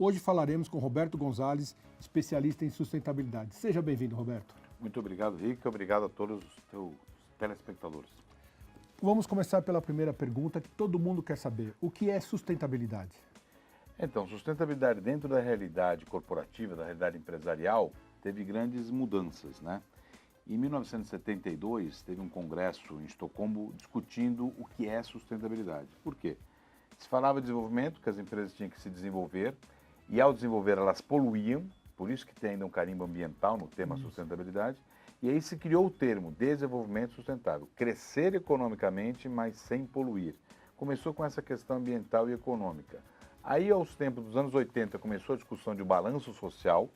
Hoje falaremos com Roberto Gonzalez, especialista em sustentabilidade. Seja bem-vindo, Roberto. Muito obrigado, Rick. Obrigado a todos os teus telespectadores. Vamos começar pela primeira pergunta que todo mundo quer saber. O que é sustentabilidade? Então, sustentabilidade dentro da realidade corporativa, da realidade empresarial, teve grandes mudanças, né? Em 1972, teve um congresso em Estocolmo discutindo o que é sustentabilidade. Por quê? Se falava de desenvolvimento, que as empresas tinham que se desenvolver, e ao desenvolver elas poluíam, por isso que tem ainda um carimbo ambiental no tema sustentabilidade, e aí se criou o termo desenvolvimento sustentável, crescer economicamente, mas sem poluir. Começou com essa questão ambiental e econômica. Aí, aos tempos dos anos 80, começou a discussão de balanço social,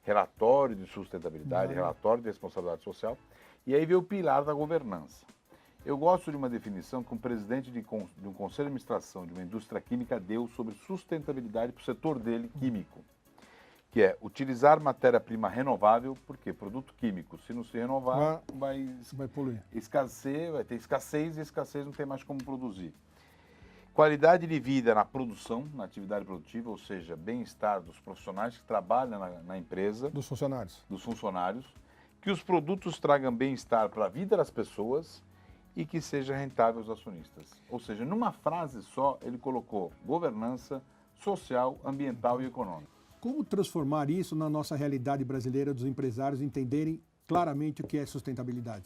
relatório de sustentabilidade, relatório de responsabilidade social, e aí veio o pilar da governança. Eu gosto de uma definição que um presidente de um conselho de administração de uma indústria química deu sobre sustentabilidade para o setor dele, químico, que é utilizar matéria-prima renovável, porque produto químico, se não se renovar, vai poluir. Vai ter escassez e escassez não tem mais como produzir. Qualidade de vida na produção, na atividade produtiva, ou seja, bem-estar dos profissionais que trabalham na empresa. Dos funcionários. Dos funcionários. Que os produtos tragam bem-estar para a vida das pessoas e que seja rentável aos acionistas. Ou seja, numa frase só, ele colocou governança social, ambiental e econômica. Como transformar isso na nossa realidade brasileira dos empresários entenderem claramente o que é sustentabilidade?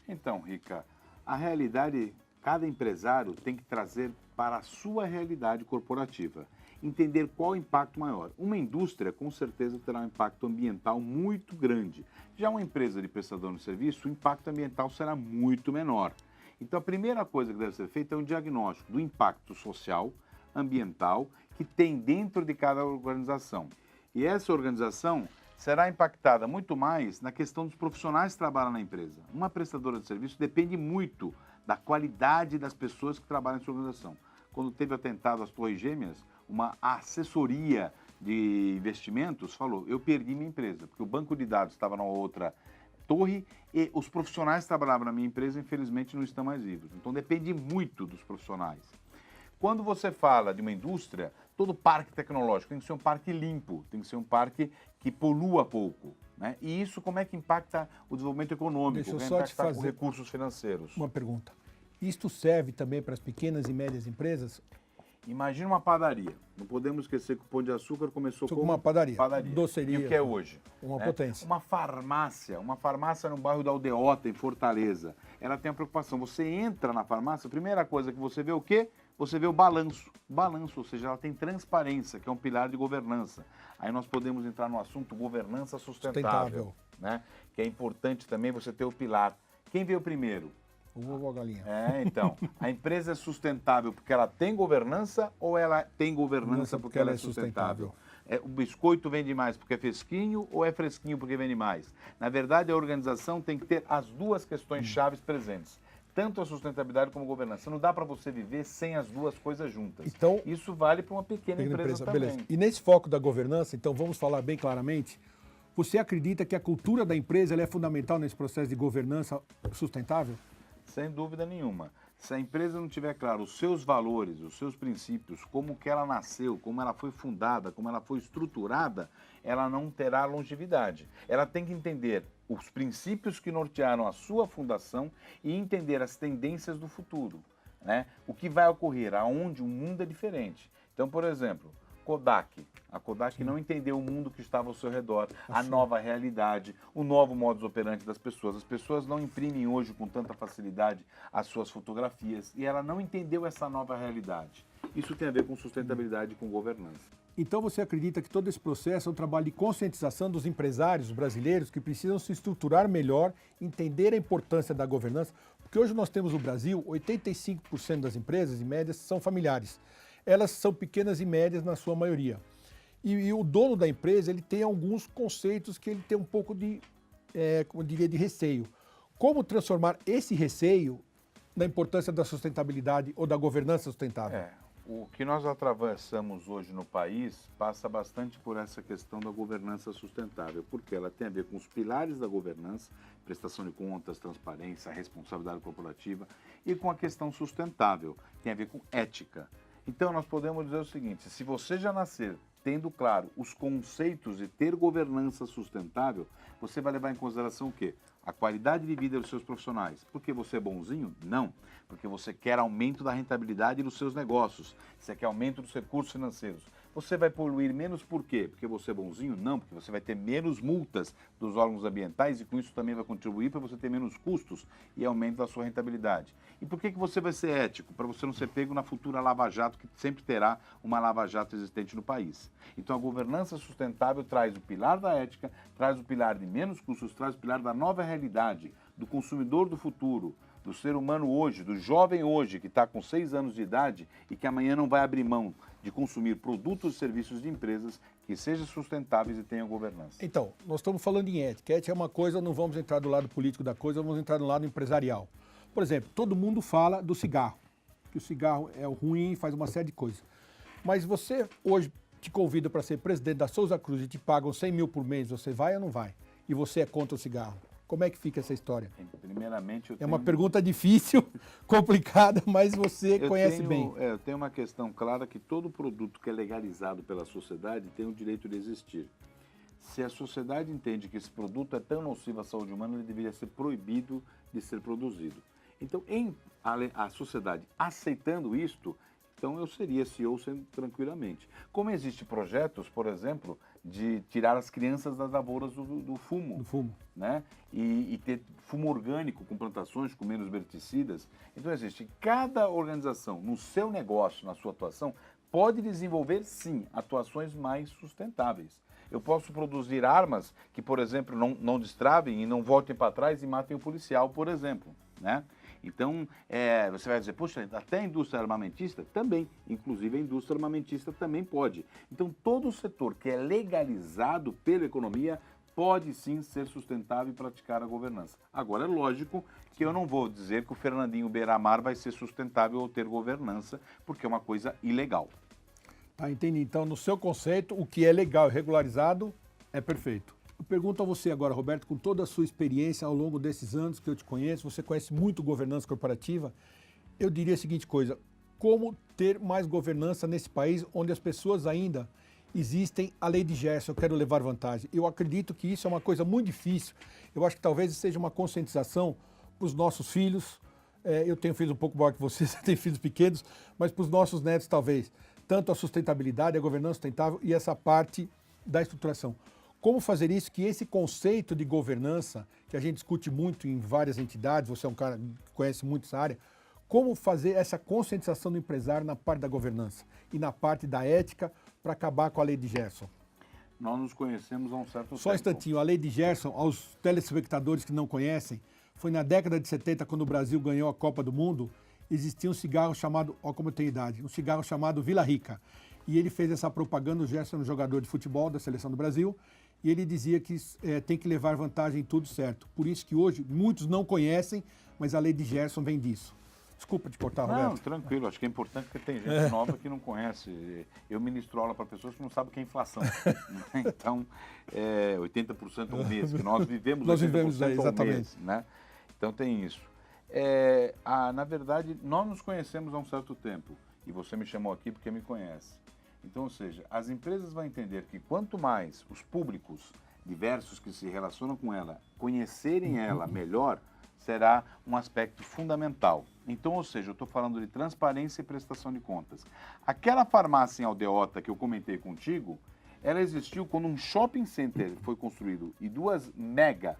Então, Rica, a realidade, cada empresário tem que trazer para a sua realidade corporativa, entender qual o impacto maior. Uma indústria, com certeza, terá um impacto ambiental muito grande. Já uma empresa de prestador de serviço, o impacto ambiental será muito menor. Então, a primeira coisa que deve ser feita é um diagnóstico do impacto social, ambiental, que tem dentro de cada organização. E essa organização será impactada muito mais na questão dos profissionais que trabalham na empresa. Uma prestadora de serviço depende muito da qualidade das pessoas que trabalham em sua organização. Quando teve o atentado às Torres Gêmeas, uma assessoria de investimentos falou, eu perdi minha empresa, porque o banco de dados estava na outra torre e os profissionais que trabalhavam na minha empresa, infelizmente, não estão mais vivos. Então, depende muito dos profissionais. Quando você fala de uma indústria, todo parque tecnológico tem que ser um parque limpo, tem que ser um parque que polua pouco. Né? E isso como é que impacta o desenvolvimento econômico? Deixa eu só te fazer com recursos financeiros? uma pergunta. Isto serve também para as pequenas e médias empresas? Imagina uma padaria. Não podemos esquecer que o Pão de Açúcar começou como uma padaria. Doceria. E o que é hoje? Uma potência. Uma farmácia no bairro da Aldeota, em Fortaleza. Ela tem a preocupação. Você entra na farmácia, a primeira coisa que você vê o quê? Você vê o balanço. Balanço, ou seja, ela tem transparência, que é um pilar de governança. Aí nós podemos entrar no assunto governança sustentável. Né? Que é importante também você ter o pilar. Quem veio primeiro? O ovo ou a galinha? Então, a empresa é sustentável porque ela tem governança ou ela tem governança porque ela é sustentável? O biscoito vende mais porque é fresquinho ou é fresquinho porque vende mais? Na verdade, a organização tem que ter as duas questões chaves presentes. Tanto a sustentabilidade como a governança. Não dá para você viver sem as duas coisas juntas. Então, isso vale para uma pequena empresa também. Beleza. E nesse foco da governança, então vamos falar bem claramente, você acredita que a cultura da empresa ela é fundamental nesse processo de governança sustentável? Sem dúvida nenhuma. Se a empresa não tiver claro os seus valores, os seus princípios, como que ela nasceu, como ela foi fundada, como ela foi estruturada, ela não terá longevidade. Ela tem que entender os princípios que nortearam a sua fundação e entender as tendências do futuro, né? O que vai ocorrer, aonde o mundo é diferente. Então, por exemplo, Kodak. A Kodak não entendeu o mundo que estava ao seu redor, a nova realidade, o novo modus operandi das pessoas. As pessoas não imprimem hoje com tanta facilidade as suas fotografias e ela não entendeu essa nova realidade. Isso tem a ver com sustentabilidade e com governança. Então você acredita que todo esse processo é um trabalho de conscientização dos empresários brasileiros que precisam se estruturar melhor, entender a importância da governança? Porque hoje nós temos no Brasil, 85% das empresas e médias são familiares. Elas são pequenas e médias na sua maioria. E o dono da empresa ele tem alguns conceitos que ele tem um pouco de, como eu diria, de receio. Como transformar esse receio na importância da sustentabilidade ou da governança sustentável? O que nós atravessamos hoje no país passa bastante por essa questão da governança sustentável, porque ela tem a ver com os pilares da governança, prestação de contas, transparência, responsabilidade corporativa, e com a questão sustentável, tem a ver com ética. Então nós podemos dizer o seguinte, se você já nascer tendo claro os conceitos de ter governança sustentável, você vai levar em consideração o quê? A qualidade de vida dos seus profissionais. Porque você é bonzinho? Não. Porque você quer aumento da rentabilidade dos seus negócios. Você quer aumento dos recursos financeiros. Você vai poluir menos por quê? Porque você é bonzinho? Não, porque você vai ter menos multas dos órgãos ambientais e com isso também vai contribuir para você ter menos custos e aumento da sua rentabilidade. E por que você vai ser ético? Para você não ser pego na futura Lava Jato, que sempre terá uma Lava Jato existente no país. Então a governança sustentável traz o pilar da ética, traz o pilar de menos custos, traz o pilar da nova realidade, do consumidor do futuro, do ser humano hoje, do jovem hoje, que está com 6 anos de idade e que amanhã não vai abrir mão de consumir produtos e serviços de empresas que sejam sustentáveis e tenham governança. Então, nós estamos falando em ética. Ética é uma coisa, não vamos entrar do lado político da coisa, vamos entrar do lado empresarial. Por exemplo, todo mundo fala do cigarro, que o cigarro é ruim, faz uma série de coisas. Mas você hoje te convida para ser presidente da Souza Cruz e te pagam 100 mil por mês, você vai ou não vai? E você é contra o cigarro. Como é que fica essa história? Primeiramente, é uma pergunta difícil, complicada, mas você conhece bem. Eu tenho uma questão clara que todo produto que é legalizado pela sociedade tem o direito de existir. Se a sociedade entende que esse produto é tão nocivo à saúde humana, ele deveria ser proibido de ser produzido. Então, a sociedade aceitando isto, então eu seria CEO tranquilamente. Como existem projetos, por exemplo, de tirar as crianças das lavouras do fumo. Do fumo. Né? E ter fumo orgânico com plantações com menos pesticidas. Então existe, cada organização no seu negócio, na sua atuação, pode desenvolver sim atuações mais sustentáveis. Eu posso produzir armas que, por exemplo, não destravem e não voltem para trás e matem o policial, por exemplo, né? Então, você vai dizer, poxa, até a indústria armamentista também, inclusive a indústria armamentista também pode. Então, todo o setor que é legalizado pela economia pode sim ser sustentável e praticar a governança. Agora, é lógico que eu não vou dizer que o Fernandinho Beiramar vai ser sustentável ou ter governança, porque é uma coisa ilegal. Tá, entendi. Então, no seu conceito, o que é legal e regularizado é perfeito. Eu pergunto a você agora, Roberto, com toda a sua experiência ao longo desses anos que eu te conheço, você conhece muito governança corporativa, eu diria a seguinte coisa: como ter mais governança nesse país onde as pessoas ainda existem a lei de Gerson, eu quero levar vantagem. Eu acredito que isso é uma coisa muito difícil. Eu acho que talvez seja uma conscientização para os nossos filhos. Eu tenho filhos um pouco maior que você, você tem filhos pequenos, mas para os nossos netos talvez. Tanto a sustentabilidade, a governança sustentável e essa parte da estruturação. Como fazer isso, que esse conceito de governança, que a gente discute muito em várias entidades, você é um cara que conhece muito essa área, como fazer essa conscientização do empresário na parte da governança e na parte da ética para acabar com a lei de Gerson? Nós nos conhecemos há um certo tempo. Só um instantinho, a lei de Gerson, aos telespectadores que não conhecem, foi na década de 70, quando o Brasil ganhou a Copa do Mundo, existia um cigarro chamado, ó como eu tenho idade, um cigarro chamado Vila Rica. E ele fez essa propaganda, o Gerson era um jogador de futebol da Seleção do Brasil, e ele dizia que tem que levar vantagem em tudo certo. Por isso que hoje muitos não conhecem, mas a lei de Gerson vem disso. Desculpa te cortar, Roberto. Não, tranquilo. Acho que é importante porque tem gente nova que não conhece. Eu ministro aula para pessoas que não sabem o que é inflação. Então, 80% ao mês, que nós vivemos 80% ao mês. Né? Então, tem isso. Na verdade, nós nos conhecemos há um certo tempo. E você me chamou aqui porque me conhece. Então, ou seja, as empresas vão entender que quanto mais os públicos diversos que se relacionam com ela conhecerem ela melhor, será um aspecto fundamental. Então, ou seja, eu estou falando de transparência e prestação de contas. Aquela farmácia em Aldeota que eu comentei contigo, ela existiu quando um shopping center foi construído e 2 mega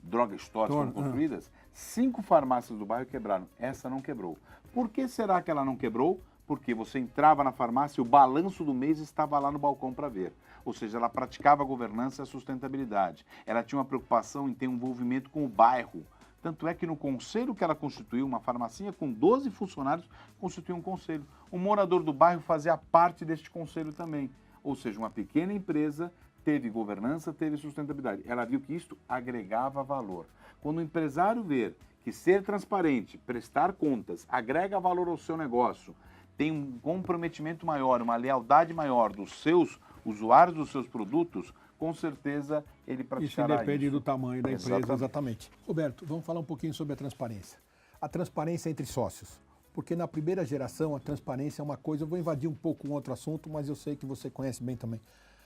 drugstores foram construídas, 5 farmácias do bairro quebraram. Essa não quebrou. Por que será que ela não quebrou? Porque você entrava na farmácia e o balanço do mês estava lá no balcão para ver. Ou seja, ela praticava a governança e a sustentabilidade. Ela tinha uma preocupação em ter um envolvimento com o bairro. Tanto é que no conselho que ela constituiu, uma farmacinha com 12 funcionários, constituiu um conselho. Um morador do bairro fazia parte deste conselho também. Ou seja, uma pequena empresa teve governança, teve sustentabilidade. Ela viu que isto agregava valor. Quando o empresário ver que ser transparente, prestar contas, agrega valor ao seu negócio, tem um comprometimento maior, uma lealdade maior dos seus usuários dos seus produtos, com certeza ele praticará isso. Isso depende do tamanho da empresa, exatamente. Roberto, vamos falar um pouquinho sobre a transparência. A transparência entre sócios. Porque na primeira geração a transparência é uma coisa, eu vou invadir um pouco um outro assunto, mas eu sei que você conhece bem também.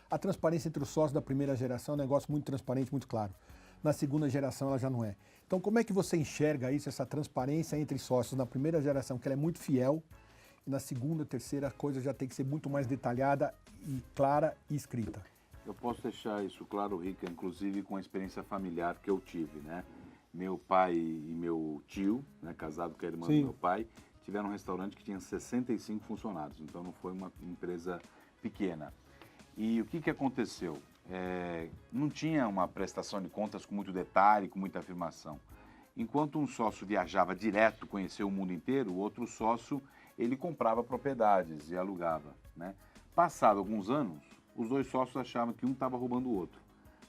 A transparência entre os sócios da primeira geração é um negócio muito transparente, muito claro. Na segunda geração ela já não é. Então como é que você enxerga isso, essa transparência entre sócios na primeira geração, que ela é muito fiel, e na segunda, terceira, a coisa já tem que ser muito mais detalhada e clara e escrita? Eu posso deixar isso claro, Rica, inclusive com a experiência familiar que eu tive, né? Meu pai e meu tio, né, casado com a irmã do meu pai, tiveram um restaurante que tinha 65 funcionários, então não foi uma empresa pequena. E o que aconteceu? Não tinha uma prestação de contas com muito detalhe, com muita afirmação. Enquanto um sócio viajava direto, conhecia o mundo inteiro, o outro sócio, ele comprava propriedades e alugava, né? Passado alguns anos, os dois sócios achavam que um estava roubando o outro.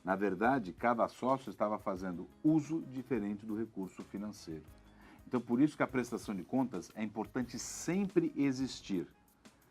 Na verdade, cada sócio estava fazendo uso diferente do recurso financeiro. Então, por isso que a prestação de contas é importante sempre existir.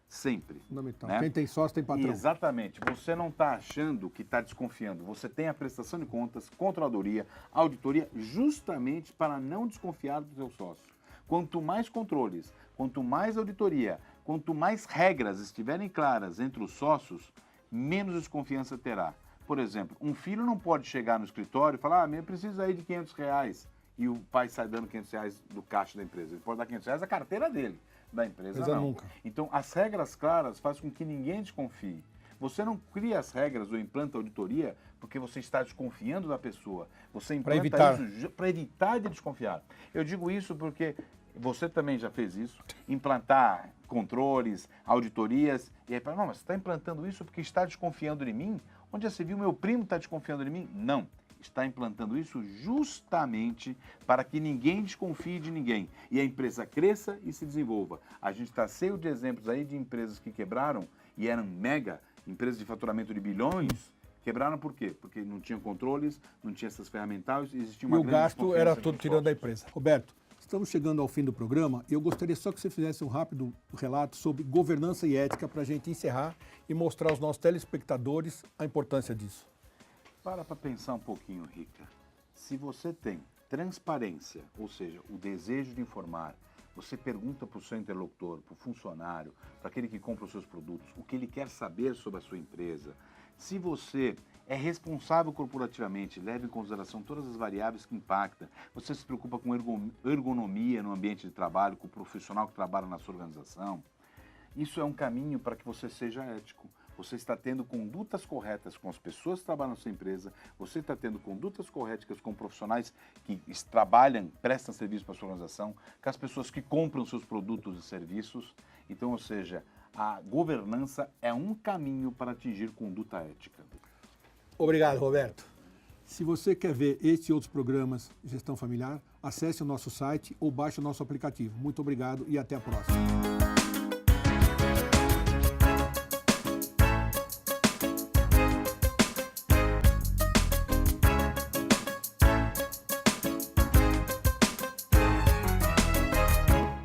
Sempre. Fundamental. Né? Quem tem sócio tem patrão. Exatamente. Você não está achando que está desconfiando. Você tem a prestação de contas, controladoria, auditoria, justamente para não desconfiar do seu sócio. Quanto mais controles, quanto mais auditoria, quanto mais regras estiverem claras entre os sócios, menos desconfiança terá. Por exemplo, um filho não pode chegar no escritório e falar, eu preciso aí de R$500, e o pai sai dando R$500 do caixa da empresa. Ele pode dar R$500 a carteira dele, da empresa não. Nunca. Então, as regras claras fazem com que ninguém desconfie. Você não cria as regras ou implanta auditoria porque você está desconfiando da pessoa. Você implanta isso para evitar de desconfiar. Eu digo isso porque você também já fez isso, implantar controles, auditorias, e aí fala, não, mas você está implantando isso porque está desconfiando de mim? Onde já se viu, meu primo está desconfiando de mim? Não, está implantando isso justamente para que ninguém desconfie de ninguém e a empresa cresça e se desenvolva. A gente está cheio de exemplos aí de empresas que quebraram e eram mega, empresas de faturamento de bilhões, quebraram por quê? Porque não tinham controles, não tinha essas ferramentais, existia uma grande desconfiança. E o gasto era todo tirando da empresa. Roberto, estamos chegando ao fim do programa e eu gostaria só que você fizesse um rápido relato sobre governança e ética para a gente encerrar e mostrar aos nossos telespectadores a importância disso. Para pensar um pouquinho, Rica. Se você tem transparência, ou seja, o desejo de informar, você pergunta para o seu interlocutor, para o funcionário, para aquele que compra os seus produtos, o que ele quer saber sobre a sua empresa. Se você é responsável corporativamente, leva em consideração todas as variáveis que impactam, você se preocupa com ergonomia no ambiente de trabalho, com o profissional que trabalha na sua organização, isso é um caminho para que você seja ético. Você está tendo condutas corretas com as pessoas que trabalham na sua empresa, você está tendo condutas corretas com profissionais que trabalham, prestam serviço para a sua organização, com as pessoas que compram seus produtos e serviços. Então, ou seja, a governança é um caminho para atingir conduta ética. Obrigado, Roberto. Se você quer ver este e outros programas de gestão familiar, acesse o nosso site ou baixe o nosso aplicativo. Muito obrigado e até a próxima.